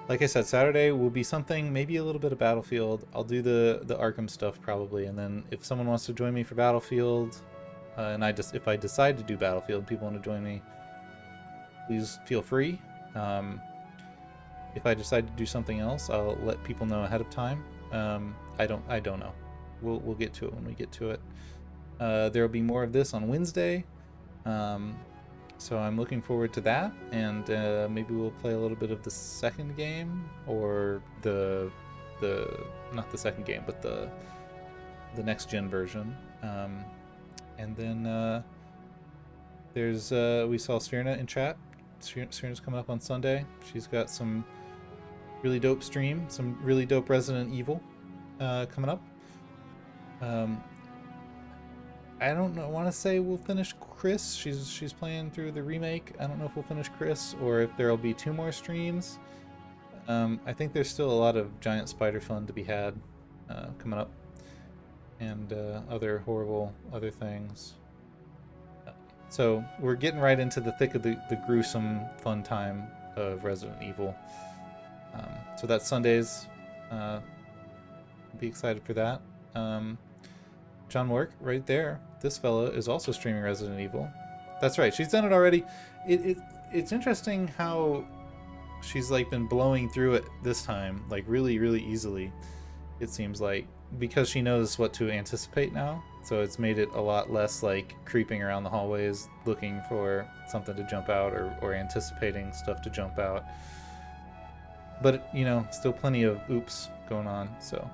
like I said, Saturday will be something, maybe a little bit of Battlefield. I'll do the Arkham stuff probably, and then if someone wants to join me for Battlefield, and if I decide to do Battlefield, and people want to join me, please feel free. If I decide to do something else, I'll let people know ahead of time. I don't know. We'll get to it when we get to it. There will be more of this on Wednesday. So I'm looking forward to that, and maybe we'll play a little bit of the second game, or the not the second game, but the next gen version. And then there's we saw Sphyrna in chat. Sphyrna's coming up on Sunday. She's got some really dope some really dope Resident Evil coming up. I don't know. I want to say we'll finish Chris. She's playing through the remake. I don't know if we'll finish Chris or if there'll be 2 more streams. I think there's still a lot of giant spider fun to be had coming up, and other horrible other things. So we're getting right into the thick of the gruesome fun time of Resident Evil. So that's Sundays. Be excited for that. John Work, right there. This fella is also streaming Resident Evil. That's right, she's done it already. It's interesting how she's like been blowing through it this time, like really, really easily. It seems like, because she knows what to anticipate now. So it's made it a lot less like creeping around the hallways looking for something to jump out, or anticipating stuff to jump out. But you know, still plenty of oops going on. So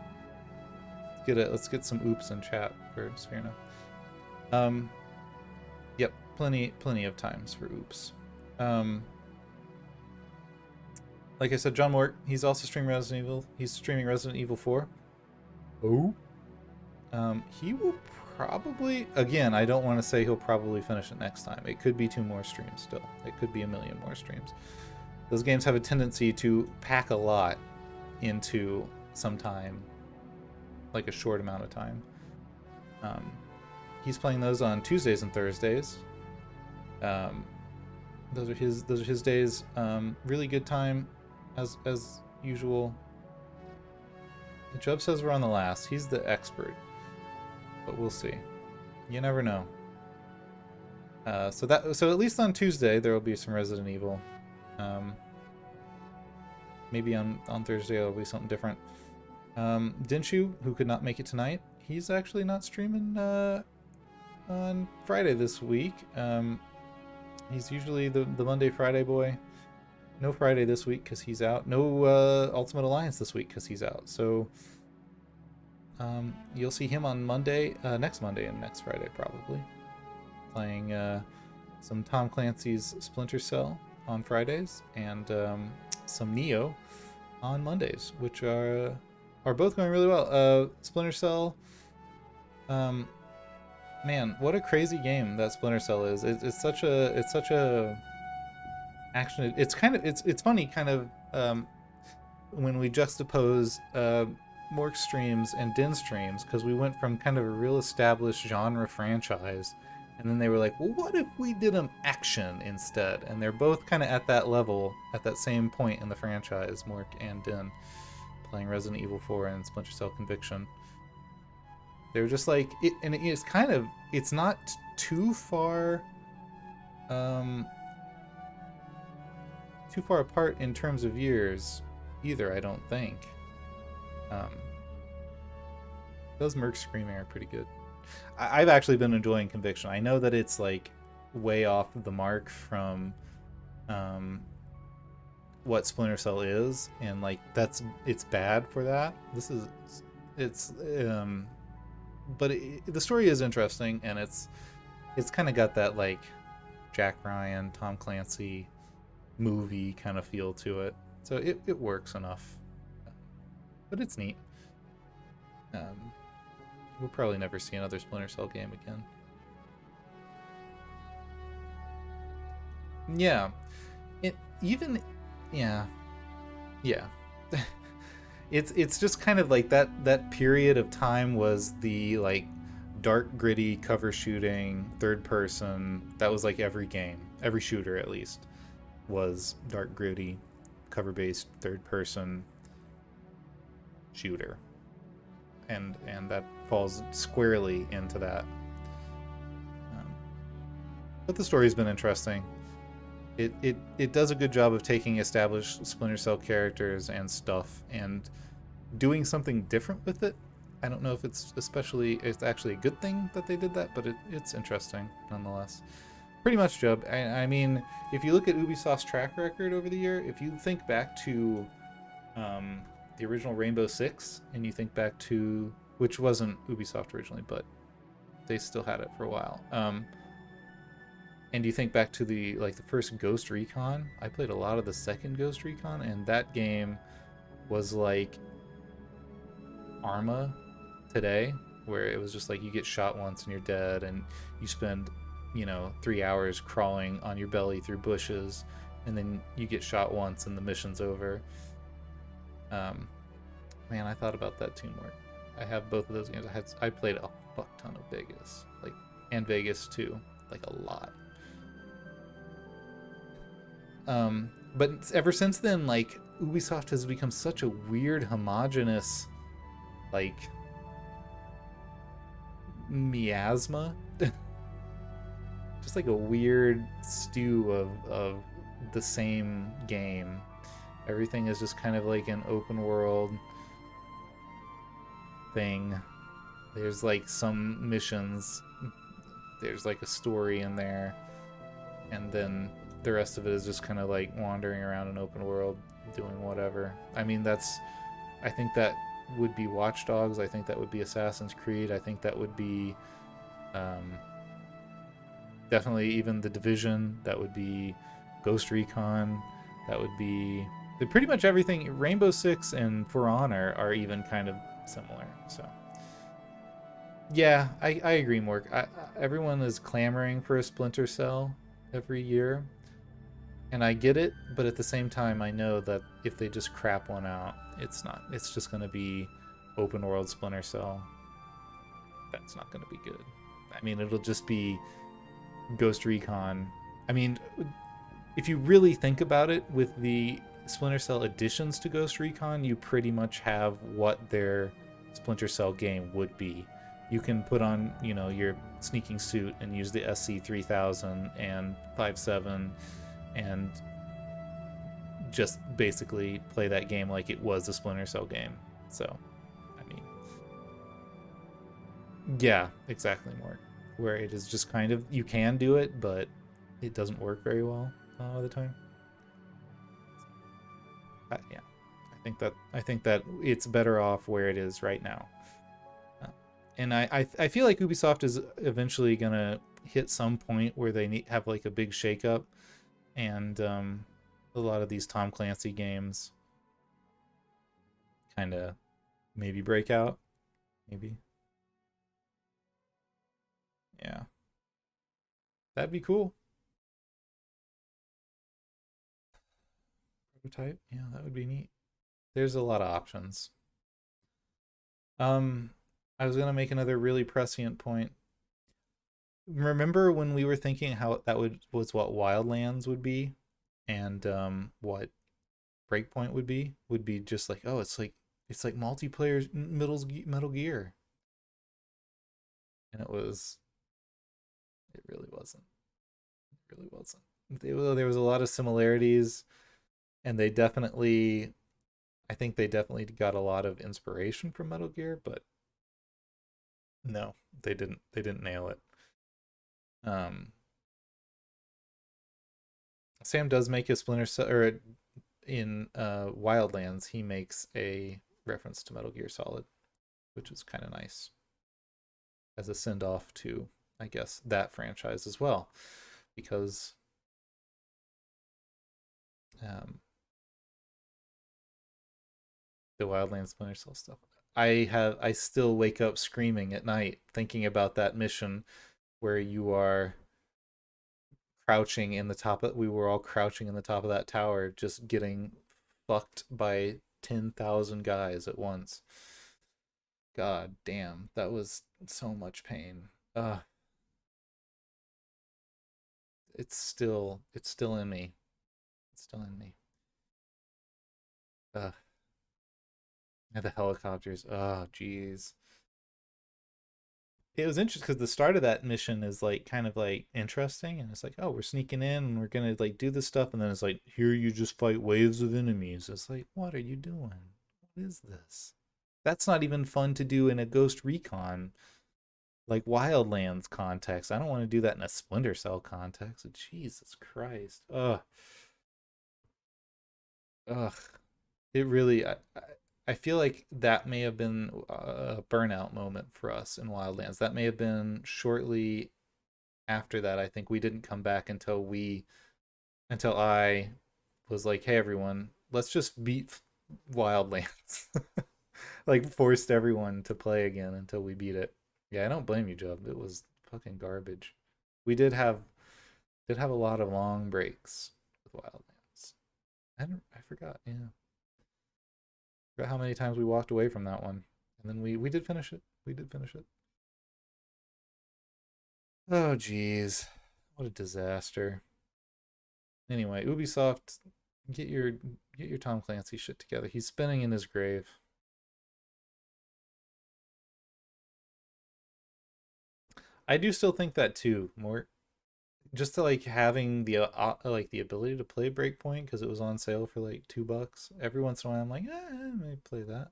let's get some oops in chat for Sphyrna. Yep, plenty of times for oops. Like I said, John Mort, he's also streaming Resident Evil. He's streaming Resident Evil 4. Oh. He will probably, again, I don't want to say he'll probably finish it next time. It could be 2 more streams still. It could be a million more streams. Those games have a tendency to pack a lot into some time, like a short amount of time. He's playing those on Tuesdays and Thursdays. Those are his days. Really good time, as usual. Chubb says we're on the last. He's the expert, but we'll see. You never know. So at least on Tuesday there will be some Resident Evil. Maybe on Thursday there'll be something different. Dinshu, who could not make it tonight, he's actually not streaming on Friday this week. He's usually the Monday Friday boy. No Friday this week because he's out. No Ultimate Alliance this week because he's out. So you'll see him on Monday, next Monday and next Friday probably, playing some Tom Clancy's Splinter Cell on Fridays, and some Neo on Mondays, which are both going really well. Splinter Cell, man, what a crazy game that Splinter Cell is. It's such a action. It's funny kind of when we juxtapose Mork streams and Din streams, because we went from kind of a real established genre franchise, and then they were like, well, what if we did an action instead? And they're both kind of at that level, at that same point in the franchise, Mork and Din, playing Resident Evil 4 and Splinter Cell Conviction. They were just like, and it's kind of, it's not too far apart in terms of years either, I don't think. Those Mercs screaming are pretty good. I've actually been enjoying Conviction. I know that it's like way off the mark from what Splinter Cell is, and like it's bad for that. But the story is interesting, and it's kind of got that like Jack Ryan, Tom Clancy movie kind of feel to it. So it works enough. But it's neat. We'll probably never see another Splinter Cell game again. Yeah. Yeah. It's just kind of like that period of time was the like dark, gritty cover shooting, third person. That was like every game, every shooter at least was dark, gritty, cover-based third-person shooter, and that falls squarely into that. Um, but the story's been interesting. It does a good job of taking established Splinter Cell characters and stuff and doing something different with it. I don't know if it's actually a good thing that they did that, but it's interesting nonetheless. Pretty much, Job. I mean, if you look at Ubisoft's track record over the year, if you think back to the original Rainbow Six, and you think back to, which wasn't Ubisoft originally, but they still had it for a while. And you think back to the first Ghost Recon. I played a lot of the second Ghost Recon, and that game was like Arma today, where it was just like you get shot once and you're dead, and you spend 3 hours crawling on your belly through bushes, and then you get shot once and the mission's over. Man, I thought about that teamwork. I have both of those games. I played a fuck ton of Vegas, and Vegas 2, a lot. But ever since then, Ubisoft has become such a weird, homogenous, miasma. Just a weird stew of the same game. Everything is just kind of like an open world thing. There's some missions. There's a story in there. And then the rest of it is just kind of wandering around an open world doing whatever. I mean, I think that would be Watch Dogs. I think that would be Assassin's Creed. I think that would be definitely even The Division. That would be Ghost Recon. That would be pretty much everything. Rainbow Six and For Honor are even kind of similar. So yeah, I agree, Mork. Everyone is clamoring for a Splinter Cell every year, and I get it, but at the same time I know that if they just crap one out, it's just going to be open world Splinter Cell. That's not going to be good. I mean, it'll just be Ghost Recon. I mean, if you really think about it, with the Splinter Cell additions to Ghost Recon, you pretty much have what their Splinter Cell game would be. You can put on, your sneaking suit and use the SC3000 and 5.7 and just basically play that game like it was a Splinter Cell game. So, I mean, yeah, exactly, more. Where it is just kind of, you can do it, but it doesn't work very well a lot of the time. Yeah, I think that it's better off where it is right now. And I feel like Ubisoft is eventually gonna hit some point where they have a big shakeup, and a lot of these Tom Clancy games kind of maybe break out, maybe. Yeah, that'd be cool. Prototype, yeah, that would be neat. There's a lot of options. I was gonna make another really prescient point. Remember when we were thinking how that was what Wildlands would be, and what Breakpoint would be? Would be just it's like multiplayer Metal Gear, and it was. It really wasn't. It really wasn't. There was a lot of similarities, and I think they definitely got a lot of inspiration from Metal Gear, but no, they didn't. They didn't nail it. Sam does make a Splinter Cell, or in Wildlands, he makes a reference to Metal Gear Solid, which is kind of nice as a send off to, I guess, that franchise as well, because the Wildlands Splinter Cell stuff. I still wake up screaming at night thinking about that mission where you are crouching in the top of, we were all crouching in the top of that tower, just getting fucked by 10,000 guys at once. God damn, that was so much pain. It's still in me. It's still in me. Ugh. And the helicopters. Oh, jeez. It was interesting because the start of that mission is like kind of like interesting, and it's like, oh, we're sneaking in and we're gonna like do this stuff, and then it's like, here you just fight waves of enemies. It's like, what are you doing? What is this? That's not even fun to do in a Ghost Recon like Wildlands context. I don't want to do that in a Splinter Cell context. Jesus Christ. Ugh. Ugh. It really I feel like that may have been a burnout moment for us in Wildlands. That may have been shortly after that. I think we didn't come back until I was like, "Hey everyone, let's just beat Wildlands." Like forced everyone to play again until we beat it. Yeah, I don't blame you, Job. It was fucking garbage. We did have a lot of long breaks with Wildlands. I forgot. Yeah, forgot how many times we walked away from that one, and then we did finish it. We did finish it. Oh jeez, what a disaster. Anyway, Ubisoft, get your get your Tom Clancy shit together. He's spinning in his grave. I do still think that too. More just to like having like the ability to play Breakpoint because it was on sale for like $2. Every once in a while, I'm like, I may play that.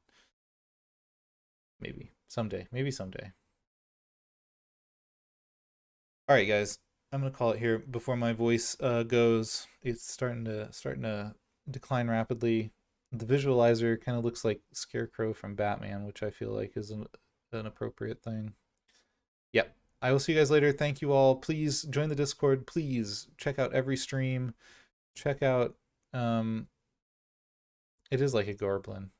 Maybe someday. Maybe someday. All right, guys. I'm gonna call it here before my voice goes. It's starting to decline rapidly. The visualizer kind of looks like Scarecrow from Batman, which I feel like is an appropriate thing. Yep. I will see you guys later. Thank you all. Please join the Discord. Please check out every stream. Check out it is like a goblin.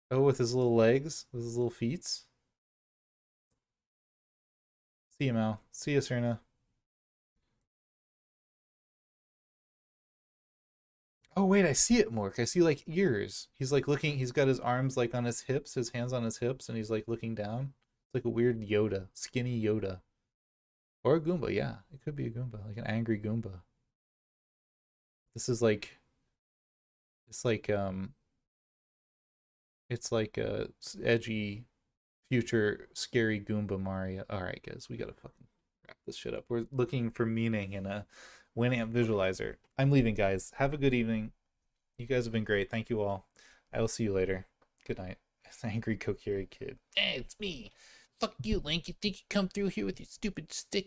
Oh, with his little legs, with his little feet. See you, Mal. See you, Serena. Oh wait, I see it, Mork. I see like ears. He's like looking. He's got his arms like on his hips, his hands on his hips, and he's like looking down. It's like a weird Yoda, skinny Yoda, or a Goomba. Yeah, it could be a Goomba, like an angry Goomba. This is like it's like it's like a edgy future scary Goomba Mario. All right, guys, we gotta fucking wrap this shit up. We're looking for meaning in a Winamp visualizer. I'm leaving, guys. Have a good evening. You guys have been great. Thank you all. I will see you later. Good night. It's angry Kokiri kid. Hey, it's me. Fuck you, Link. You think you come through here with your stupid stick